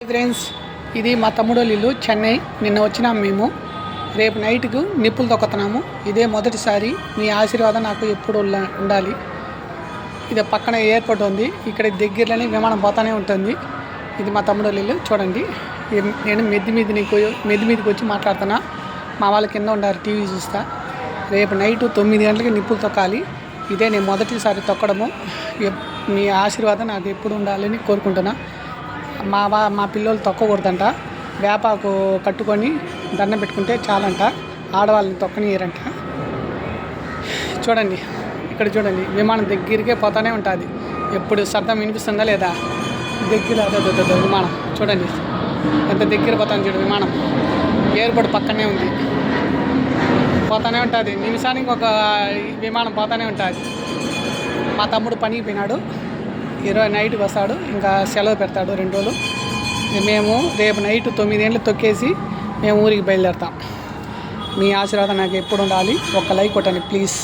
Friends, ఇది మా తమ్ముడు ఇల్లు చెన్నై. నిన్న వచ్చినాం మేము. రేపు నైట్కు నిప్పులు తొక్కుతున్నాము. ఇదే మొదటిసారి. మీ ఆశీర్వాదం నాకు ఎప్పుడు ఉండాలి. ఇది పక్కన ఎయిర్పోర్ట్ ఉంది. ఇక్కడ దగ్గరలోనే విమానం పోతానే ఉంటుంది. ఇది మా తమ్ముడు ఇల్లు చూడండి. నేను మెద్ది మీదకి వచ్చి మాట్లాడుతున్నా. మా వాళ్ళ కింద ఉండారు, టీవీ చూస్తా. రేపు నైట్ 9 గంటలకి నిప్పులు తొక్కాలి. ఇదే నేను మొదటిసారి తొక్కడము. మీ ఆశీర్వాదం నాకు ఎప్పుడు ఉండాలని కోరుకుంటున్నా. మా పిల్లలు తొక్కకూడదంట. వేపాకు కట్టుకొని దండం పెట్టుకుంటే చాలంట. ఆడవాళ్ళని తొక్కనియరంట. చూడండి, ఇక్కడ చూడండి, విమానం దగ్గరికే పోతానే ఉంటుంది. ఎప్పుడు శబ్దం వినిపిస్తుందా లేదా? దగ్గర అదే విమానం చూడండి ఎంత దగ్గర పోతాను చూడు. విమానం ఎయిర్పోర్ట్ పక్కనే ఉంది. పోతానే ఉంటుంది. నిమిషానికి ఒక విమానం పోతానే ఉంటుంది. మా తమ్ముడు పనికి పోయినాడు. ఈరోజు నైట్కి వస్తాడు. ఇంకా సెలవు పెడతాడు 2 రోజులు. మేము రేపు నైట్ 9 గంటలు తొక్కేసి మేము ఊరికి బయలుదేరుతాం. మీ ఆశీర్వాదం నాకు ఎప్పుడు ఉండాలి. ఒక లైక్ కొట్టండి ప్లీజ్.